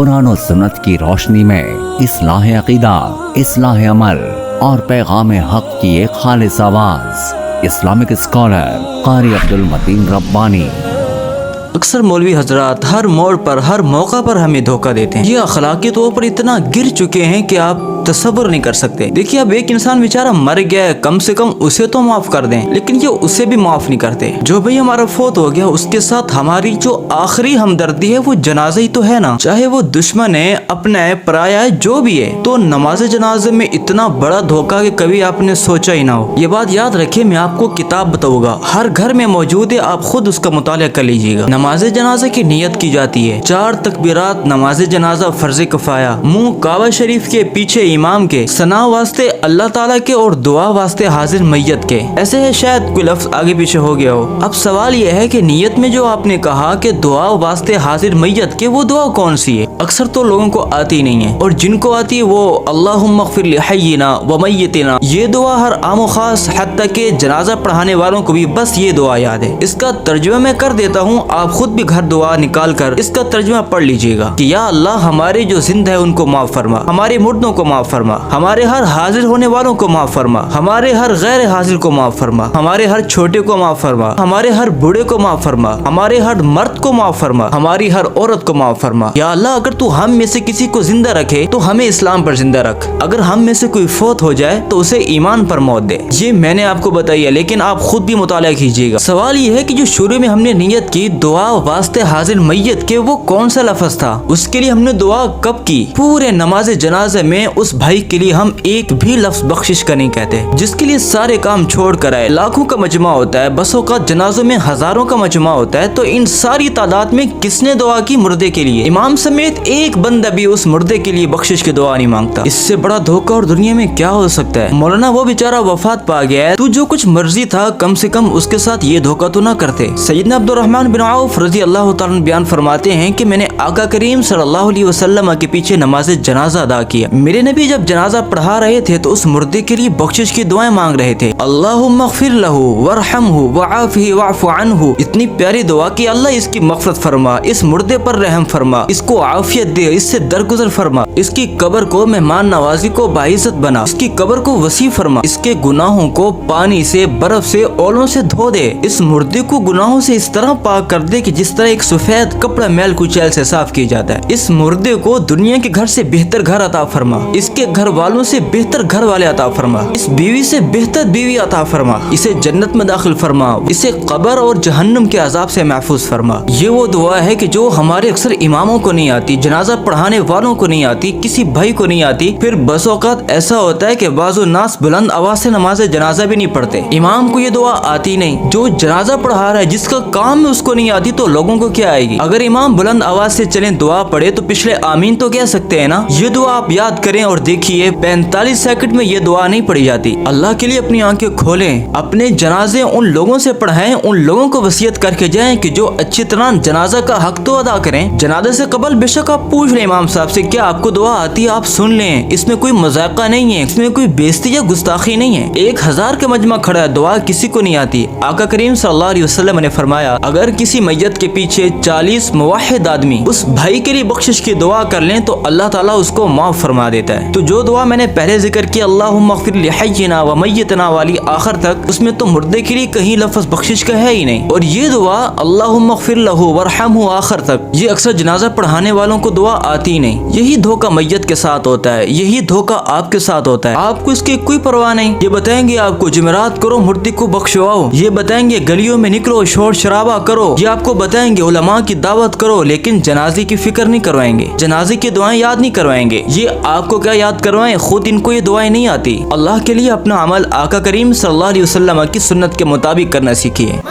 قرآن و سنت کی روشنی میں اصلاح عقیدہ، اصلاح عمل اور پیغام حق کی ایک خالص آواز۔ اسلامک اسکالر قاری عبدالمتین ربانی۔ اکثر مولوی حضرات ہر موڑ پر، ہر موقع پر ہمیں دھوکہ دیتے ہیں۔ یہ اخلاقی طور پر اتنا گر چکے ہیں کہ آپ تصور نہیں کر سکتے۔ دیکھیے اب ایک انسان بیچارہ مر گیا ہے، کم سے کم اسے تو معاف کر دیں، لیکن یہ اسے بھی معاف نہیں کرتے۔ جو بھائی ہمارا فوت ہو گیا اس کے ساتھ ہماری جو آخری ہمدردی ہے وہ جنازہ ہی تو ہے نا، چاہے وہ دشمن ہے، اپنا ہے، پرایا ہے، جو بھی ہے۔ تو نماز جنازے میں اتنا بڑا دھوکہ کہ کبھی آپ نے سوچا ہی نہ ہو۔ یہ بات یاد رکھیں، میں آپ کو کتاب بتاؤں گا، ہر گھر میں موجود ہے، آپ خود اس کا مطالعہ کر لیجیے گا۔ نماز جنازہ کی نیت کی جاتی ہے، 4 تکبیرات نماز جنازہ فرض کفایہ، منہ کعبہ شریف کے پیچھے امام کے، ثنا واسطے اللہ تعالیٰ کے اور دعا واسطے حاضر میت کے۔ ایسے ہے شاید کوئی لفظ آگے پیچھے ہو گیا ہو۔ اب سوال یہ ہے کہ نیت میں جو آپ نے کہا کہ دعا واسطے حاضر میت کے، وہ دعا کون سی ہے؟ اکثر تو لوگوں کو آتی نہیں ہے، اور جن کو آتی ہے وہ اللہم اغفر لحینا و میتنا، یہ دعا ہر عام و خاص، حتیٰ کہ جنازہ پڑھانے والوں کو بھی بس یہ دعا یاد ہے۔ اس کا ترجمہ میں کر دیتا ہوں، آپ خود بھی گھر دعا نکال کر اس کا ترجمہ پڑھ لیجئے گا کہ یا اللہ ہمارے جو زندہ ہے ان کو معاف فرما، ہمارے مردوں کو معاف فرما، ہمارے ہر حاضر ہونے والوں کو معاف فرما، ہمارے ہر غیر حاضر کو معاف فرما، ہمارے ہر چھوٹے کو معاف فرما، ہمارے ہر بوڑھے کو معاف فرما، ہمارے ہر مرد کو معاف فرما، ہماری ہر عورت کو معاف فرما۔ یا اللہ اگر تو ہم میں سے کسی کو زندہ رکھے تو ہمیں اسلام پر زندہ رکھ، اگر ہم میں سے کوئی فوت ہو جائے تو اسے ایمان پر موت دے۔ یہ میں نے آپ کو بتائی ہے، لیکن آپ خود بھی مطالعہ کیجیے گا۔ سوال یہ ہے کہ جو شروع میں ہم نے نیت کی دعا واسطے حاضر میت کے، وہ کون سا لفظ تھا؟ اس کے لیے ہم نے دعا کب کی؟ پورے نماز جنازے میں اس بھائی کے لیے ہم ایک بھی لفظ بخشش کا نہیں کہتے، جس کے لیے سارے کام چھوڑ کر آئے۔ لاکھوں کا مجمع ہوتا ہے، بس اوقات جنازوں میں ہزاروں کا مجمع ہوتا ہے، تو ان ساری تعداد میں کس نے دعا کی مردے کے لیے؟ امام سمیت ایک بندہ بھی اس مردے کے لیے بخشش کی دعا نہیں مانگتا۔ اس سے بڑا دھوکہ اور دنیا میں کیا ہو سکتا ہے؟ مولانا وہ بیچارہ وفات پا گیا ہے، تو جو کچھ مرضی تھا کم سے کم اس کے ساتھ یہ دھوکہ تو نہ کرتے۔ سیدنا عبد الرحمن بن عوف رضی اللہ تعالیٰ عنہ بیان فرماتے ہیں کہ میں نے آقا کریم صلی اللہ علیہ وسلم کے پیچھے نماز جنازہ ادا کیا۔ میرے نبی جب جنازہ پڑھا رہے تھے تو اس مردے کے لیے بخشش کی دعائیں مانگ رہے تھے، اللہم اغفر لہ وارحمہ وعافہ واعف عنہ۔ اتنی پیاری دعا کہ اللہ اس کی مغفرت فرما، اس مردے پر رحم فرما، اس کو عافیت دے، اس سے درگزر فرما، اس کی قبر کو مہمان نوازی کو باعزت بنا، اس کی قبر کو وسیع فرما، اس کے گناہوں کو پانی سے، برف سے، اولوں سے دھو دے، اس مردے کو گناہوں سے اس طرح پاک کر دے کہ جس طرح ایک سفید کپڑا میل کچیل سے صاف کیا جاتا ہے۔ اس مردے کو دنیا کے گھر سے بہتر گھر عطا فرما، اس کے گھر والوں سے بہتر گھر والے عطا فرما، اس بیوی سے بہتر بیوی عطا فرما، اسے جنت میں داخل فرما، اسے قبر اور جہنم کے عذاب سے محفوظ فرما۔ یہ وہ دعا ہے کہ جو ہمارے اکثر اماموں کو نہیں آتی، جنازہ پڑھانے والوں کو نہیں آتی، کسی بھائی کو نہیں آتی۔ پھر بس اوقات ایسا ہوتا ہے کہ بعض الناس بلند آواز سے نماز جنازہ بھی نہیں پڑھتے، امام کو یہ دعا آتی نہیں، جو جنازہ پڑھا رہا ہے جس کا کام ہے اس کو نہیں آتی، تو لوگوں کو کیا آئے گی؟ اگر امام بلند آواز سے چلیں دعا پڑھے تو پچھلے آمین تو کہہ سکتے ہیں نا۔ یہ دعا آپ یاد کریں اور دیکھیے 45 سیکنڈ میں یہ دعا نہیں پڑھی جاتی۔ اللہ کے لیے اپنی آنکھیں کھولیں، اپنے جنازے ان لوگوں سے پڑھائیں، ان لوگوں کو وصیت کر کے جائیں کہ جو اچھی طرح جنازہ کا حق تو ادا کریں۔ جنازے سے قبل بے شک آپ پوچھ لیں امام صاحب سے کیا آپ کو دعا آتی ہے، آپ سن لیں، اس میں کوئی مذاقہ نہیں ہے، اس میں کوئی بےزتی یا گستاخی نہیں ہے۔ 1000 کا مجمع کھڑا ہے، دعا کسی کو نہیں آتی۔ آقا کریم صلی اللہ علیہ وسلم نے فرمایا اگر کسی میت کے پیچھے 40 موحد آدمی اس بھائی کے لیے بخشش کی دعا کر لیں تو اللہ تعالیٰ اس کو معاف فرما دیتا ہے۔ تو جو دعا میں نے پہلے ذکر کی اللہم اغفر لحینا و میتنا والی آخر تک، اس میں تو مردے کے لیے کہیں لفظ بخشش کا ہے ہی نہیں، اور یہ دعا اللہم اغفر لہ وارحمہ آخر تک، یہ اکثر جنازہ پڑھانے والوں کو دعا آتی نہیں۔ یہی دھوکہ میت کے ساتھ ہوتا ہے، یہی دھوکہ آپ کے ساتھ ہوتا ہے، آپ کو اس کی کوئی پرواہ نہیں۔ یہ بتائیں گے آپ کو جمعرات کرو مردے کو بخشواؤ، یہ بتائیں گے گلیوں میں نکلو شور شرابہ کرو، یہ آپ کو بتائیں گے علماء کی دعوت کرو، لیکن جنازے کی فکر نہیں کروائیں گے، جنازے کی دعائیں یاد نہیں کروائیں گے۔ یہ آپ کو کیا یاد کروائیں، خود ان کو یہ دعائیں نہیں آتی۔ اللہ کے لیے اپنا عمل آقا کریم صلی اللہ علیہ وسلم کی سنت کے مطابق کرنا سیکھیے۔